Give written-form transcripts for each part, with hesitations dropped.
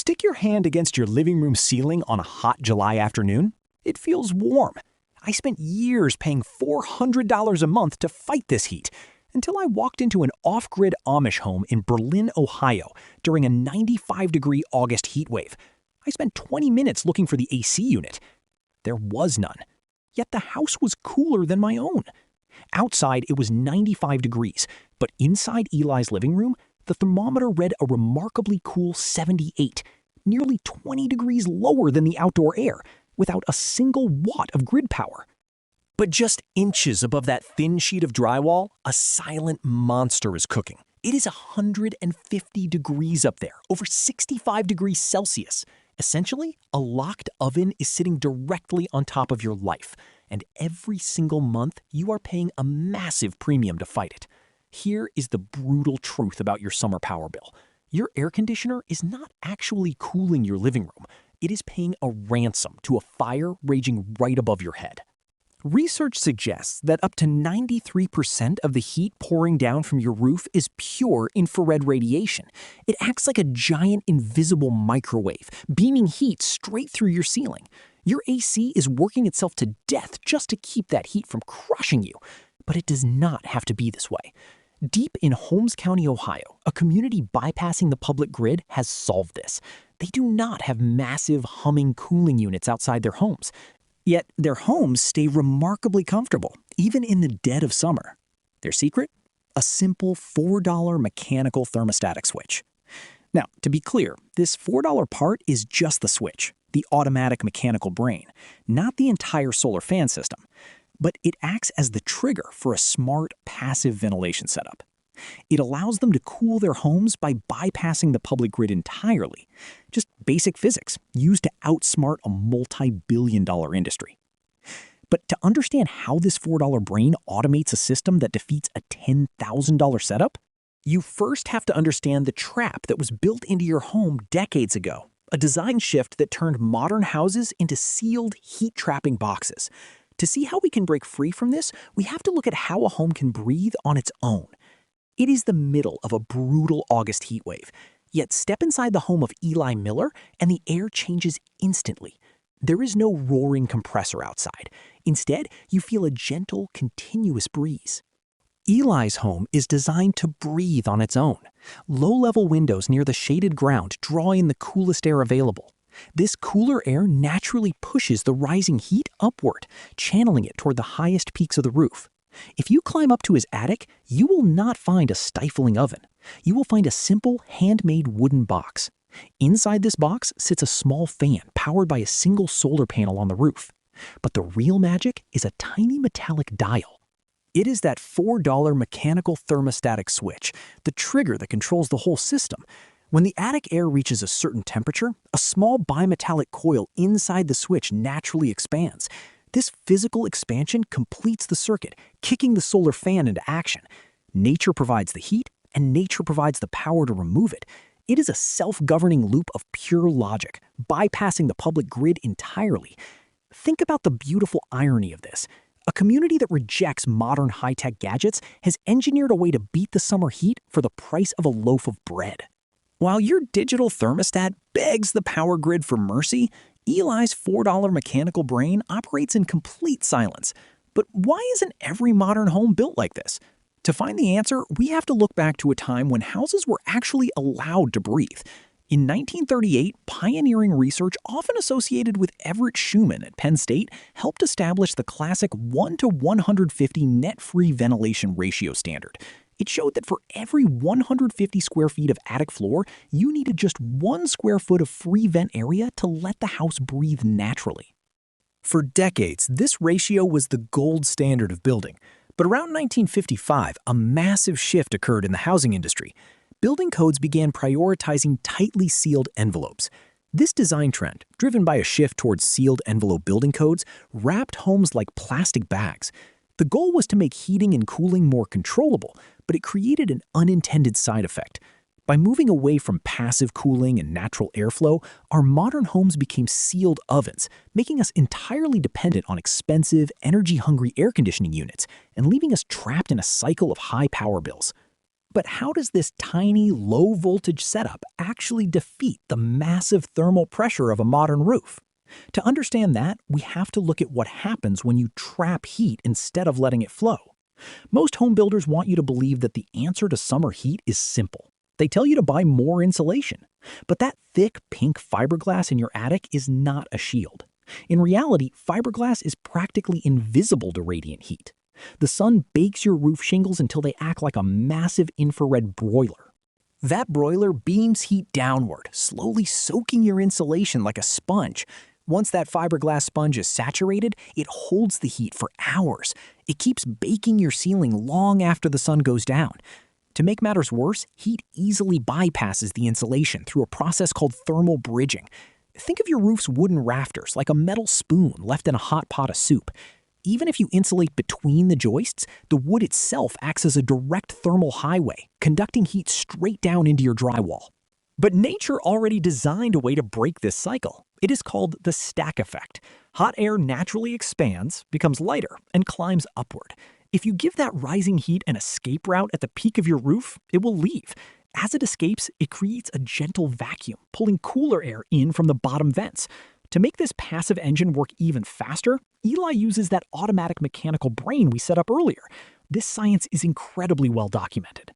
Stick your hand against your living room ceiling on a hot July afternoon. It feels warm. I spent years paying $400 a month to fight this heat, until I walked into an off-grid Amish home in Berlin, Ohio, during a 95-degree August heat wave. I spent 20 minutes looking for the AC unit. There was none. Yet the house was cooler than my own. Outside, it was 95 degrees, but inside Eli's living room, the thermometer read a remarkably cool 78, nearly 20 degrees lower than the outdoor air, without a single watt of grid power. But just inches above that thin sheet of drywall, a silent monster is cooking. It is 150 degrees up there, over 65 degrees Celsius. Essentially, a locked oven is sitting directly on top of your life, and every single month you are paying a massive premium to fight it. Here is the brutal truth about your summer power bill. Your air conditioner is not actually cooling your living room. It is paying a ransom to a fire raging right above your head. Research suggests that up to 93% of the heat pouring down from your roof is pure infrared radiation. It acts like a giant invisible microwave, beaming heat straight through your ceiling. Your AC is working itself to death just to keep that heat from crushing you. But it does not have to be this way. Deep in Holmes County, Ohio, a community bypassing the public grid has solved this. They do not have massive humming cooling units outside their homes. Yet their homes stay remarkably comfortable, even in the dead of summer. Their secret? A simple $4 mechanical thermostatic switch. Now, to be clear, this $4 part is just the switch, the automatic mechanical brain, not the entire solar fan system. But it acts as the trigger for a smart, passive ventilation setup. It allows them to cool their homes by bypassing the public grid entirely. Just basic physics, used to outsmart a multi-billion-dollar industry. But to understand how this $4 brain automates a system that defeats a $10,000 setup, you first have to understand the trap that was built into your home decades ago, a design shift that turned modern houses into sealed, heat-trapping boxes. To see how we can break free from this, we have to look at how a home can breathe on its own. It is the middle of a brutal August heat wave, yet step inside the home of Eli Miller and the air changes instantly. There is no roaring compressor outside. Instead, you feel a gentle, continuous breeze. Eli's home is designed to breathe on its own. Low-level windows near the shaded ground draw in the coolest air available. This cooler air naturally pushes the rising heat upward, channeling it toward the highest peaks of the roof. If you climb up to his attic, you will not find a stifling oven. You will find a simple, handmade wooden box. Inside this box sits a small fan powered by a single solar panel on the roof. But the real magic is a tiny metallic dial. It is that $4 mechanical thermostatic switch, the trigger that controls the whole system. When the attic air reaches a certain temperature, a small bimetallic coil inside the switch naturally expands. This physical expansion completes the circuit, kicking the solar fan into action. Nature provides the heat, and nature provides the power to remove it. It is a self-governing loop of pure logic, bypassing the public grid entirely. Think about the beautiful irony of this. A community that rejects modern high-tech gadgets has engineered a way to beat the summer heat for the price of a loaf of bread. While your digital thermostat begs the power grid for mercy, Eli's $4 mechanical brain operates in complete silence. But why isn't every modern home built like this? To find the answer, we have to look back to a time when houses were actually allowed to breathe. In 1938, pioneering research often associated with Everett Schumann at Penn State helped establish the classic 1 to 150 net-free ventilation ratio standard. It showed that for every 150 square feet of attic floor, you needed just 1 square foot of free vent area to let the house breathe naturally. For decades, this ratio was the gold standard of building. But around 1955, a massive shift occurred in the housing industry. Building codes began prioritizing tightly sealed envelopes. This design trend, driven by a shift towards sealed envelope building codes, wrapped homes like plastic bags. The goal was to make heating and cooling more controllable, but it created an unintended side effect. By moving away from passive cooling and natural airflow, our modern homes became sealed ovens, making us entirely dependent on expensive, energy-hungry air conditioning units and leaving us trapped in a cycle of high power bills. But how does this tiny, low-voltage setup actually defeat the massive thermal pressure of a modern roof? To understand that, we have to look at what happens when you trap heat instead of letting it flow. Most home builders want you to believe that the answer to summer heat is simple. They tell you to buy more insulation. But that thick pink fiberglass in your attic is not a shield. In reality, fiberglass is practically invisible to radiant heat. The sun bakes your roof shingles until they act like a massive infrared broiler. That broiler beams heat downward, slowly soaking your insulation like a sponge. Once that fiberglass sponge is saturated, it holds the heat for hours. It keeps baking your ceiling long after the sun goes down. To make matters worse, heat easily bypasses the insulation through a process called thermal bridging. Think of your roof's wooden rafters like a metal spoon left in a hot pot of soup. Even if you insulate between the joists, the wood itself acts as a direct thermal highway, conducting heat straight down into your drywall. But nature already designed a way to break this cycle. It is called the stack effect. Hot air naturally expands, becomes lighter, and climbs upward. If you give that rising heat an escape route at the peak of your roof, it will leave. As it escapes, it creates a gentle vacuum, pulling cooler air in from the bottom vents. To make this passive engine work even faster, Eli uses that automatic mechanical brain we set up earlier. This science is incredibly well documented.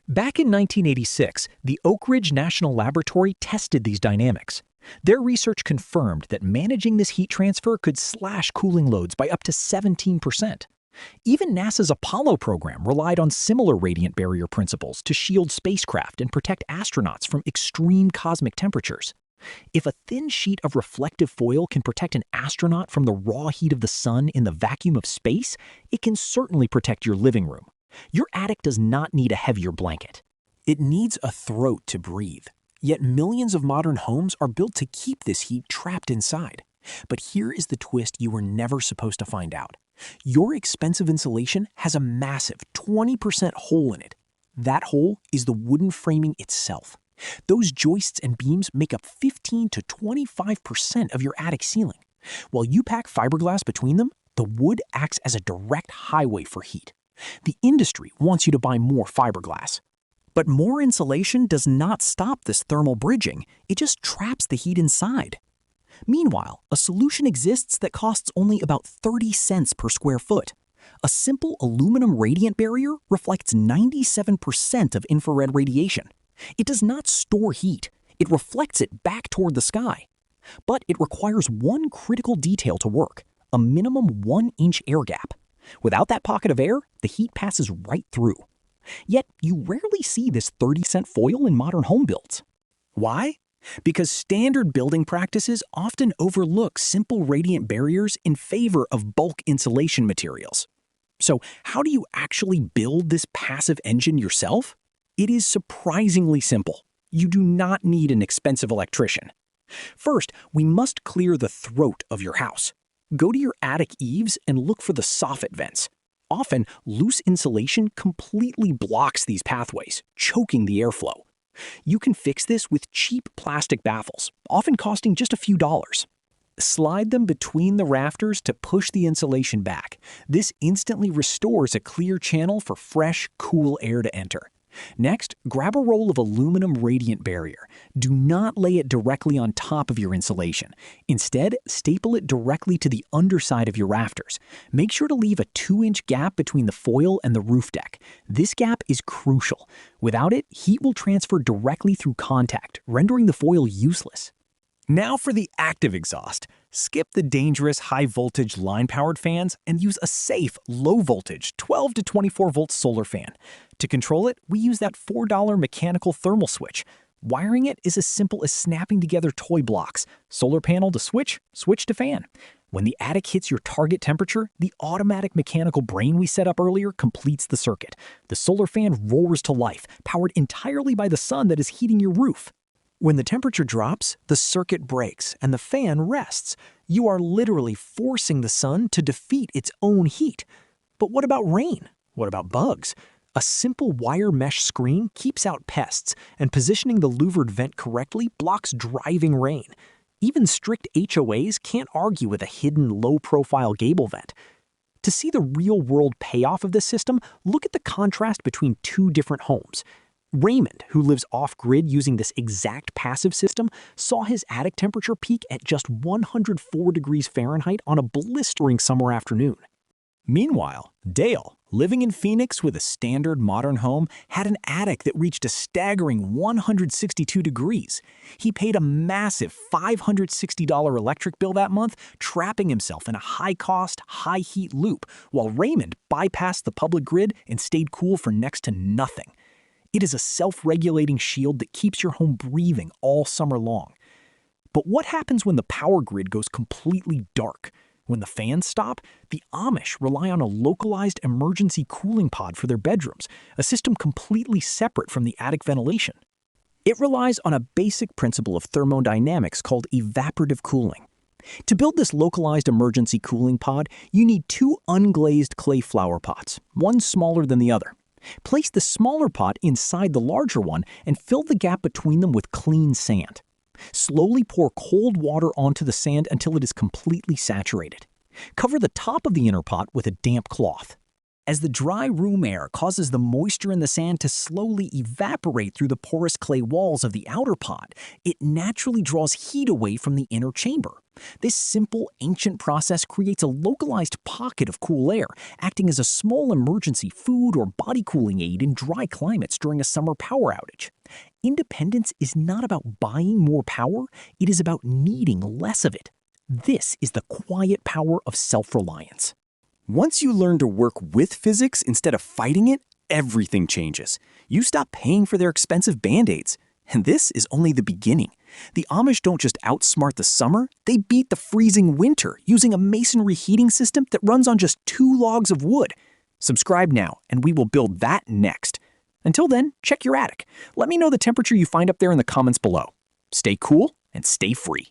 Back in 1986, the Oak Ridge National Laboratory tested these dynamics. Their research confirmed that managing this heat transfer could slash cooling loads by up to 17%. Even NASA's Apollo program relied on similar radiant barrier principles to shield spacecraft and protect astronauts from extreme cosmic temperatures. If a thin sheet of reflective foil can protect an astronaut from the raw heat of the sun in the vacuum of space, it can certainly protect your living room. Your attic does not need a heavier blanket. It needs a throat to breathe. Yet millions of modern homes are built to keep this heat trapped inside. But here is the twist you were never supposed to find out. Your expensive insulation has a massive 20% hole in it. That hole is the wooden framing itself. Those joists and beams make up 15 to 25% of your attic ceiling. While you pack fiberglass between them, the wood acts as a direct highway for heat. The industry wants you to buy more fiberglass. But more insulation does not stop this thermal bridging, it just traps the heat inside. Meanwhile, a solution exists that costs only about 30 cents per square foot. A simple aluminum radiant barrier reflects 97% of infrared radiation. It does not store heat, it reflects it back toward the sky. But it requires one critical detail to work, a minimum 1-inch air gap. Without that pocket of air, the heat passes right through. Yet, you rarely see this 30-cent foil in modern home builds. Why? Because standard building practices often overlook simple radiant barriers in favor of bulk insulation materials. So, how do you actually build this passive engine yourself? It is surprisingly simple. You do not need an expensive electrician. First, we must clear the throat of your house. Go to your attic eaves and look for the soffit vents. Often, loose insulation completely blocks these pathways, choking the airflow. You can fix this with cheap plastic baffles, often costing just a few dollars. Slide them between the rafters to push the insulation back. This instantly restores a clear channel for fresh, cool air to enter. Next, grab a roll of aluminum radiant barrier. Do not lay it directly on top of your insulation. Instead, staple it directly to the underside of your rafters. Make sure to leave a 2-inch gap between the foil and the roof deck. This gap is crucial. Without it, heat will transfer directly through contact, rendering the foil useless. Now for the active exhaust. Skip the dangerous high-voltage line-powered fans and use a safe, low-voltage 12 to 24-volt solar fan. To control it, we use that $4 mechanical thermal switch. Wiring it is as simple as snapping together toy blocks. Solar panel to switch, switch to fan. When the attic hits your target temperature, the automatic mechanical brain we set up earlier completes the circuit. The solar fan roars to life, powered entirely by the sun that is heating your roof. When the temperature drops, the circuit breaks and the fan rests. You are literally forcing the sun to defeat its own heat. But what about rain? What about bugs? A simple wire mesh screen keeps out pests, and positioning the louvered vent correctly blocks driving rain. Even strict HOAs can't argue with a hidden low-profile gable vent. To To see the real-world payoff of this system, look at the contrast between two different homes. Raymond, who lives off-grid using this exact passive system, saw his attic temperature peak at just 104 degrees Fahrenheit on a blistering summer afternoon. Meanwhile, Dale, living in Phoenix with a standard modern home, had an attic that reached a staggering 162 degrees. He paid a massive $560 electric bill that month, trapping himself in a high-cost, high-heat loop, while Raymond bypassed the public grid and stayed cool for next to nothing. It is a self-regulating shield that keeps your home breathing all summer long. But what happens when the power grid goes completely dark? When the fans stop, the Amish rely on a localized emergency cooling pod for their bedrooms, a system completely separate from the attic ventilation. It relies on a basic principle of thermodynamics called evaporative cooling. To build this localized emergency cooling pod, you need two unglazed clay flower pots, one smaller than the other. Place the smaller pot inside the larger one and fill the gap between them with clean sand. Slowly pour cold water onto the sand until it is completely saturated. Cover the top of the inner pot with a damp cloth. As the dry room air causes the moisture in the sand to slowly evaporate through the porous clay walls of the outer pot, it naturally draws heat away from the inner chamber. This simple, ancient process creates a localized pocket of cool air, acting as a small emergency food or body cooling aid in dry climates during a summer power outage. Independence is not about buying more power, it is about needing less of it. This is the quiet power of self-reliance. Once you learn to work with physics instead of fighting it, everything changes. You stop paying for their expensive Band-Aids. And this is only the beginning. The Amish don't just outsmart the summer, they beat the freezing winter using a masonry heating system that runs on just 2 logs of wood. Subscribe now, and we will build that next. Until then, check your attic. Let me know the temperature you find up there in the comments below. Stay cool and stay free.